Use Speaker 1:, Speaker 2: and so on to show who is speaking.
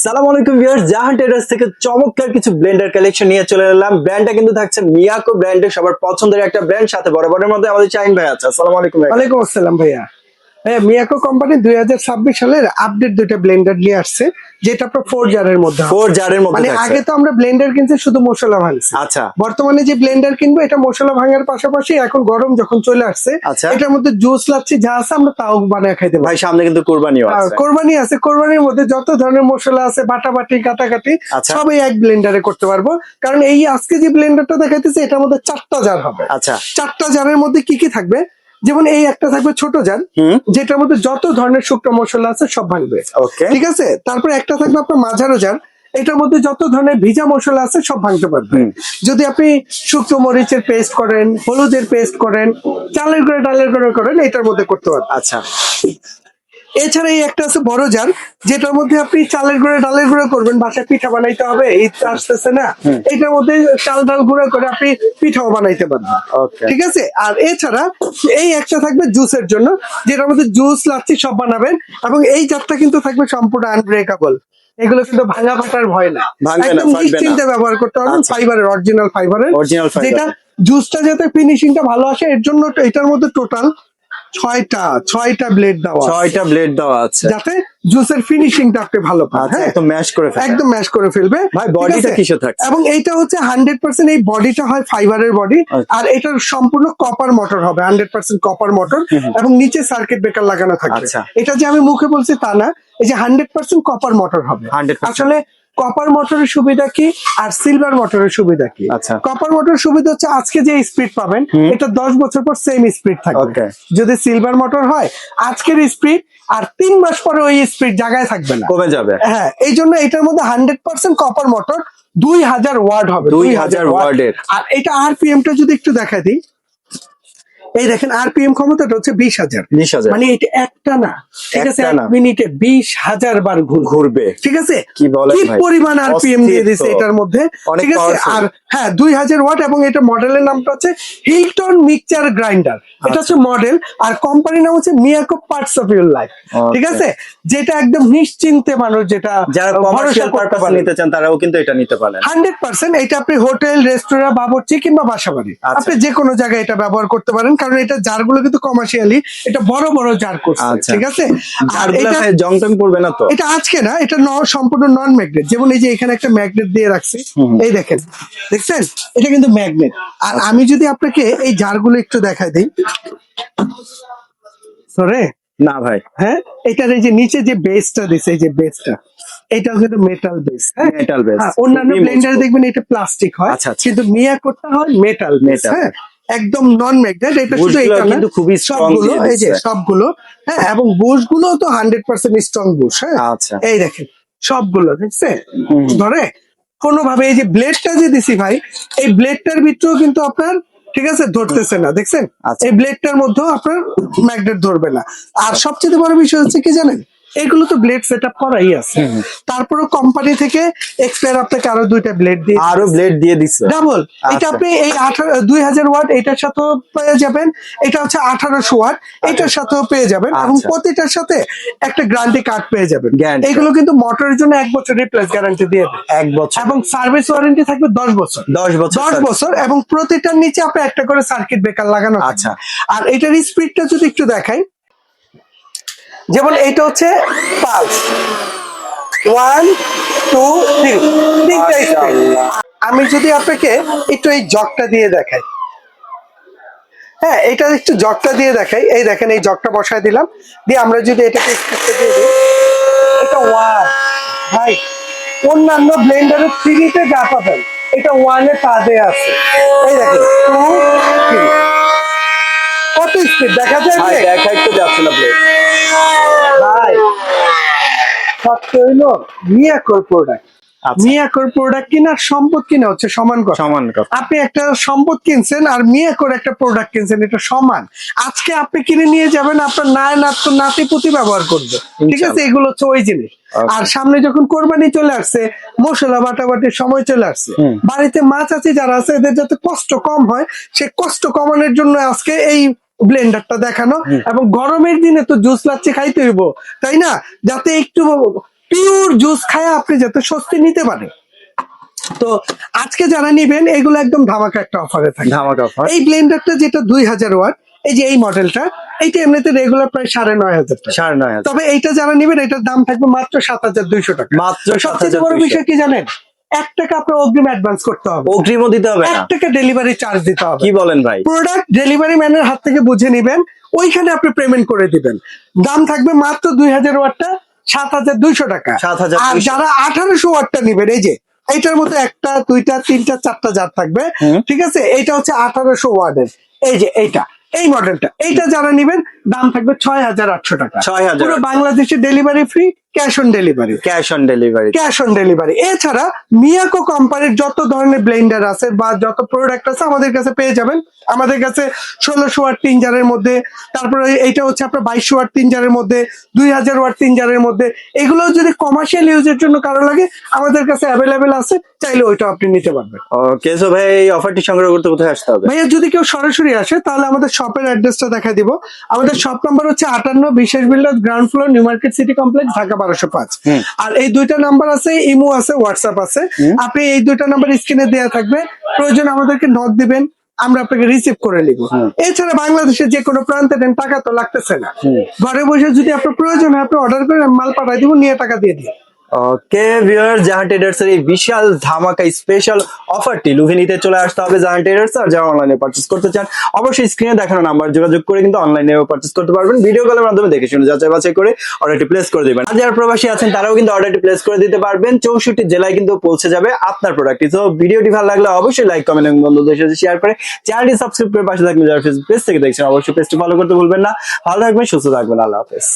Speaker 1: সালাম আলাইকুম ভিউয়ার্স, জাহান ট্রেডার্স থেকে চমৎকার কিছু ব্লেন্ডার কালেকশন নিয়ে চলে এলাম। ব্র্যান্ডটা কিন্তু থাকছে মিয়াকো ব্র্যান্ডের, সবার পছন্দের একটা ব্র্যান্ড। সাথে বরাবরের মধ্যে আমাদের চাইন ভাই আছে। আসসালামু আলাইকুম ভাই।
Speaker 2: ওয়ালাইকুম আসসালাম ভাইয়া। মিয়াকো কোম্পানি 2026 সালের আপডেট দুইটা ব্লেন্ডার নিয়ে আসছে, যেটা আপনার 4 জারের মধ্যে হবে।
Speaker 1: 4 জারের মধ্যে
Speaker 2: মানে
Speaker 1: থাকছে।
Speaker 2: আগে তো আমরা ব্লেন্ডার কিনছি শুধু মশলা ভাঙছি।
Speaker 1: আচ্ছা।
Speaker 2: বর্তমানে যে ব্লেন্ডার কিনবো এটা মশলা ভাঙার পাশাপাশি এখন গরম যখন চলে আসছে,
Speaker 1: আচ্ছা।
Speaker 2: এটার মধ্যে জুস লাচ্ছি যা আছে আমরা তাও বানায় খাইতে পারি।
Speaker 1: ভাই সামনে কিন্তু কুরবানিও আছে।
Speaker 2: কোরবানি আছে, কোরবানির মধ্যে যত ধরনের মশলা আছে বাটাবাটি কাটাকাটি
Speaker 1: আচ্ছা।
Speaker 2: সবই এক ব্লেন্ডারে করতে পারবো। কারণ এই আজকে যে ব্লেন্ডারটা দেখাইতেছে এটার মধ্যে 4টা জার হবে।
Speaker 1: আচ্ছা।
Speaker 2: 4টা জারের মধ্যে কি কি থাকবে, যেমন এই একটা থাকবে ছোট জার, যেটার মধ্যে যত ধরনের শুকনো মশলা আছে সব ভাঙবে।
Speaker 1: ওকে।
Speaker 2: ঠিক আছে। তারপরে একটা থাকবে আপনার মাঝারো জার, এটার মধ্যে যত ধরনের ভিজা মশলা আছে সব ভাঙতে পারবেন। যদি আপনি শুকনো মরিচের পেস্ট করেন, হলুদের পেস্ট করেন, চালের গুঁড়ো ডালের গুঁড়ো করেন, এটার মধ্যে করতে পারবেন।
Speaker 1: আচ্ছা।
Speaker 2: এছাড়া এই একটা আছে বড় জার, যেটার মধ্যে আপনি চালের গুঁড়ো ডালের গুঁড়ো করবেন, বাসায় পিঠা বানাইতে হবে, ঈদ আসতেছে না, এটার মধ্যে চাল ডাল গুঁড়ো করে আপনি পিঠাও বানাইতে পারবেন।
Speaker 1: ওকে।
Speaker 2: ঠিক আছে। আর এছাড়া এই একটা থাকবে জুসের জন্য, যেটার মধ্যে জুস লাচ্ছি সব বানাবেন। এবং এই জারটা কিন্তু থাকবে সম্পূর্ণ আনব্রেকেবল, এগুলো কিন্তু ভাঙা ফাটার ভয় না,
Speaker 1: ভাঙবে না,
Speaker 2: একদম
Speaker 1: ফাটবে না।
Speaker 2: নিশ্চিন্তে ব্যবহার করতে পারবেন।
Speaker 1: আচ্ছা।
Speaker 2: ফাইবারের, অরিজিনাল ফাইবারের,
Speaker 1: অরিজিনাল ফাইবার।
Speaker 2: যেটা জুসটা যাতে ফিনিশিংটা ভালো আসে এর জন্য এটার মধ্যে টোটাল 6টা ব্লেড দেওয়া আছে,
Speaker 1: 6টা ব্লেড দেওয়া আছে,
Speaker 2: যাতে জুসের ফিনিশিংটা আপনি ভালো পান।
Speaker 1: আচ্ছা,
Speaker 2: হ্যাঁ,
Speaker 1: একদম ম্যাশ করে ফেলবে।
Speaker 2: একদম ম্যাশ করে ফেলবে।
Speaker 1: ভাই
Speaker 2: ঠিক
Speaker 1: বডিটা
Speaker 2: আছে?
Speaker 1: কিসে থাকছে?
Speaker 2: এবং এইটা হচ্ছে 100% এই বডিটা হয় ফাইবারের বডি, আর এটার সম্পূর্ণ কপার মোটর হবে, 100% কপার মোটর, এবং নিচে সার্কিট ব্রেকার লাগানো থাকবে।
Speaker 1: আচ্ছা।
Speaker 2: এটা যে আমি মুখে বলছি তা না, এই যে 100% কপার মোটর হবে।
Speaker 1: 100%।
Speaker 2: আসলে কপার মোটরের সুবিধা কি আর সিলভার মোটরের সুবিধা কি?
Speaker 1: আচ্ছা।
Speaker 2: কপার মোটরের সুবিধা হচ্ছে আজকে যে স্পিড পাবেন এটা 10 বছর পর সেম স্পিড থাকবে।
Speaker 1: Okay.
Speaker 2: যদি সিলভার মোটর হয় আজকের স্পিড আর 3 মাস পরে ওই স্পিড জায়গায় থাকবে না,
Speaker 1: কমে যাবে।
Speaker 2: হ্যাঁ, এই জন্য এটার মধ্যে 100% কপার মোটর, 2000 ওয়াট হবে,
Speaker 1: 2000 ওয়াটের।
Speaker 2: আর এটা আরপিএম টা যদি একটু দেখা দিই, এই দেখেন আরপিএম ক্ষমতাটা হচ্ছে 20,000।
Speaker 1: 20,000
Speaker 2: মানে এটা একটা না, ঠিক আছে,
Speaker 1: একটা
Speaker 2: এক
Speaker 1: না।
Speaker 2: মিনিটে 20,000 বার
Speaker 1: ঘুরবে।
Speaker 2: ঠিক আছে।
Speaker 1: কি বলেন
Speaker 2: কি
Speaker 1: ভাই?
Speaker 2: পরিমাণ আরপিএম দিয়ে দিছে
Speaker 1: অস্থির তো।
Speaker 2: এটার মধ্যে,
Speaker 1: অনেক
Speaker 2: ঠিক আছে।
Speaker 1: powerful।
Speaker 2: আর হ্যাঁ 2000 ওয়াট, এবং এটা মডেলের নামটা হচ্ছে হিলটন মিক্সচার গ্রাইন্ডার, এটা হচ্ছে মডেল। আর কোম্পানির নাম হচ্ছে Miyako parts of your life. ঠিক আছে, যেটা একদম নিশ্চিন্তে মানুষ যেটা
Speaker 1: যারা
Speaker 2: ভরসা
Speaker 1: কমার্শিয়াল
Speaker 2: করতে
Speaker 1: পারপাস
Speaker 2: পারে।
Speaker 1: নিতে চান তারাও কিন্তু এটা নিতে পারেন।
Speaker 2: 100% এটা আপনি হোটেল, রেস্তোরাঁ, বাবুর্চি কিংবা বাসাবাড়ি আপনি যে কোনো জায়গায় এটা ব্যবহার করতে পারেন, কারণ এটা জারগুলো কিন্তু কমার্শিয়ালি এটা বড় বড় জার করছে।
Speaker 1: আচ্ছা।
Speaker 2: ঠিক আছে। আর
Speaker 1: আর
Speaker 2: এটা
Speaker 1: জং টং পড়বে না তো?
Speaker 2: এটা আজকে না, এটা সম্পূর্ণ নন ম্যাগনেট। যেমন এই যে এখানে একটা ম্যাগনেট দিয়ে রাখছি, এই দেখেন, দেখছেন, এটা কিন্তু ম্যাগনেট। আর আমি যদি আপনাকে এই জারগুলো একটু দেখাই দিই, সরে
Speaker 1: না ভাই।
Speaker 2: হ্যাঁ, এটার এই যে নিচে যে বেসটা দিছে, এই যে বেসটা, এটাও কিন্তু মেটাল বেস। হ্যাঁ,
Speaker 1: মেটাল বেস।
Speaker 2: অন্যান্য ব্লেন্ডার দেখবেন এটা প্লাস্টিক হয়,
Speaker 1: আচ্ছা, আচ্ছা।
Speaker 2: কিন্তু মিয়াকোটা হয় মেটাল বেস।
Speaker 1: Metal।
Speaker 2: হ্যাঁ, একদম নন ম্যাগনেট। এটা শুধু
Speaker 1: বুশগুলো
Speaker 2: এটা না,
Speaker 1: কিন্তু খুবই strong
Speaker 2: সবগুলো,
Speaker 1: দিয়ে
Speaker 2: এই যে
Speaker 1: দিচ্ছে।
Speaker 2: সবগুলো, হ্যাঁ, এবং বুশ গুলো তো 100% স্ট্রং বুশ। হ্যাঁ,
Speaker 1: আচ্ছা।
Speaker 2: এই দেখেন সবগুলো, দেখছেন, ধরে কোনোভাবে এই যে ব্লেডটা যে দিছি ভাই, এই ব্লেডটার ভিতরেও কিন্তু আপনার, ঠিক আছে, ধরতেছে না, দেখছেন।
Speaker 1: আচ্ছা।
Speaker 2: এই ব্লেডটার মধ্যেও আপনার ম্যাগনেট ধরবে না। আর সবচেয়ে বড় বিষয় হচ্ছে কি জানেন, এগুলো তো ব্লেড সেট আপ করাই আছে, তারপরে কোম্পানি থেকে এক্সপায়ার আপনাকে আরো 2টা ব্লেড দিয়ে
Speaker 1: আরো ব্লেড দিয়ে দিচ্ছে
Speaker 2: ডাবল। এটা
Speaker 1: আচ্ছা।
Speaker 2: আপনি এই 2000 ওয়াট এটার সাথেও পেয়ে যাবেন, এটা হচ্ছে 1800 ওয়াট এটার সাথেও পেয়ে যাবেন, এবং
Speaker 1: আচ্ছা।
Speaker 2: প্রতিটার সাথে একটা গ্যারান্টি কার্ড পেয়ে যাবেন।
Speaker 1: Guarantee
Speaker 2: এগুলো কিন্তু মোটরের জন্য 1 বছর রিপ্লেস গ্যারান্টি দিয়ে দেয়,
Speaker 1: 1 বছর।
Speaker 2: এবং সার্ভিস ওয়ারেন্টি থাকবে 10 বছর।
Speaker 1: 10 বছর।
Speaker 2: 10 বছর, এবং প্রতিটার নিচে আপনি একটা করে সার্কিট ব্রেকার লাগানো থাকবে।
Speaker 1: আচ্ছা।
Speaker 2: আর এটার স্পিডটা যদি একটু দেখাই, যেমন এইটা হচ্ছে পালস 1 2 3 তিনটা স্পিড। আমি যদি আপনাকে একটু এই জগটা দিয়ে দেখাই, হ্যাঁ, এটা একটু জগটা দিয়ে দেখাই, এই দেখেন এই জগটা বসায় দিলাম, দিয়ে আমরা যদি এটাকে স্পিডটা দিয়ে দিই, এটা 1 ভাই, অন্যান্য ব্লেন্ডারের 3 যা পাবেন এটা 1 এ কাজে আছে। এই দেখেন 2 3 কত স্পিড দেখা যায়
Speaker 1: ভাই দেখাই তো যাচ্ছে না ব্লেড।
Speaker 2: ভাই। সত্য হইলো মিয়াকোর প্রোডাক্ট,
Speaker 1: আচ্ছা।
Speaker 2: মিয়াকোর প্রোডাক্ট কিনা আর সম্পদ কিনা হচ্ছে সমান কথা।
Speaker 1: সমান কথা।
Speaker 2: আপনি একটা সম্পদ কিনছেন আর মিয়াকোর একটা প্রোডাক্ট কিনছেন, এটা সমান। আজকে আপনি কিনে নিয়ে যাবেন, আপনার নাতিপুতি ব্যবহার করবে, ঠিক আছে, এগুলো হচ্ছে ওই জিনিস। আর সামনে যখন কোরবানি চলে আসছে, মশলা বাটাবাটির সময় চলে আসছে, বাড়িতে মা চাচি যারা আছে এদের যাতে কষ্ট কম হয়, সে কষ্ট কমানোর জন্য আজকে এই ব্লেন্ডারটা দেখানো। এবং গরমের দিনে তো জুস লাচ্ছি খাইতে হইব, তাই না, যাতে একটু পিওর জুস খায় আপনি যাতে স্বস্তি নিতে পারেন। তো আজকে যারা নিবেন এগুলো একদম ধামাকা একটা অফারে থাকে।
Speaker 1: ধামাকা অফার।
Speaker 2: এই ব্লেন্ডারটা যেটা 2000 ওয়াট, এই যে এই মডেলটা, এইটা এমনিতে রেগুলার প্রায় 9,500 টাকা।
Speaker 1: 9,500।
Speaker 2: তবে এইটা যারা নিবেন এটার দাম থাকবে মাত্র 7,200 টাকা।
Speaker 1: মাত্র
Speaker 2: সবচেয়ে বড়
Speaker 1: 7,200।
Speaker 2: বিষয় কি জানেন, 1 টাকা আপনার অগ্রিম অ্যাডভান্স করতে হবে,
Speaker 1: অগ্রিমও দিতে হবে
Speaker 2: 1
Speaker 1: না?
Speaker 2: টাকা ডেলিভারি চার্জ দিতে হবে।
Speaker 1: কি বলেন ভাই?
Speaker 2: প্রোডাক্ট ডেলিভারি ম্যানের হাত থেকে বুঝে নিবেন, ওইখানে আপনি পেমেন্ট করে দিবেন। দাম থাকবে মাত্র 2000 ওয়াটটা 7,200 টাকা।
Speaker 1: 7,200।
Speaker 2: আর যারা 1800 ওয়াটটা নিবেন, এই যে এইটার মধ্যে 1টা 2টা 3টা 4টা জার থাকবে, ঠিক আছে, এইটা হচ্ছে 1800 ওয়াটের, এই যে এইটা, এই মডেলটা, এইটা যারা নিবেন দাম থাকবে 6,800 টাকা।
Speaker 1: 6,000।
Speaker 2: পুরো বাংলাদেশে delivery free, cash on delivery.
Speaker 1: Cash on delivery.
Speaker 2: Cash on delivery. এছাড়া মিয়াকো কোম্পানির যত ধরনের ব্লেন্ডার আছে বা যত প্রোডাক্ট আছে আমাদের কাছে পেয়ে যাবেন। আমাদের কাছে 1600 ওয়াট 3 জারের মধ্যে, তারপরে এইটা হচ্ছে আপনার 2200 ওয়াট 3 জারের মধ্যে, 2000 ওয়াট 3 জারের মধ্যে, এগুলো যদি কমার্শিয়াল ইউজের জন্য কারো লাগে আমাদের কাছে অ্যাভেলেবেল আছে, চাইলে ওইটা আপনি নিতে পারবেন।
Speaker 1: ওকে, সো ভাই এই অফারটি সংগ্রহ করতে কোথায় আসতে হবে?
Speaker 2: ভাইয়া যদি কেউ সরাসরি আসে তাহলে আমাদের শপের অ্যাড্রেসটা দেখা দিব। আমাদের শপ নাম্বার হচ্ছে 58 বিশেষ builders, ground floor, new market city complex, Dhaka 1205। আর এই দুইটা নাম্বার আছে, ইমো আছে, হোয়াটসঅ্যাপ আছে। আপনি এই দুইটা নাম্বার স্ক্রিনে দেওয়া থাকবে, প্রয়োজন আমাদেরকে নক দিবেন, আমরা আপনাকে রিসিভ করে নিব। এছাড়া বাংলাদেশের যে কোনো প্রান্তে নেন, টাকা তো লাগতেছে না, ঘরে বসে যদি আপনার প্রয়োজন হয় আপনি অর্ডার করেন, আমি মাল পাঠাই দিব, নিয়ে টাকা দিয়ে দিই।
Speaker 1: ওকে ভিউয়ার্স, জাহান ট্রেডার্স এর এই বিশাল ধামাকা স্পেশাল অফারটি লুভিনিতে চলে আসতে হবে জাহান ট্রেডার্স। আর যারা অনলাইনে পারচেজ করতে চান অবশ্যই স্ক্রিনে দেখানো নাম্বার যোগাযোগ করে কিন্তু অনলাইনেও পারচেজ করতে পারবেন। ভিডিও কলের মাধ্যমে দেখে শুনে যাচাই বাছাই করে অর্ডারটি প্লেস করে দিবেন। আর যারা প্রবাসী আছেন তারাও কিন্তু অর্ডারটি প্লেস করে দিতে পারবেন। 64 জেলায় কিন্তু পৌঁছে যাবে আপনার প্রোডাক্টটি। তো ভিডিওটি ভালো লাগলে অবশ্যই লাইক, কমেন্ট এবং বন্ধুদের সাথে শেয়ার করে চ্যানেলটি সাবস্ক্রাইব করে পাশে থাকবেন। যারা ফেসবুক পেজ থেকে দেখছেন অবশ্যই পেজটি ফলো করতে ভুলবেন না। ভালো থাকবেন, সুস্থ থাকবেন, আল্লাহ হাফেজ।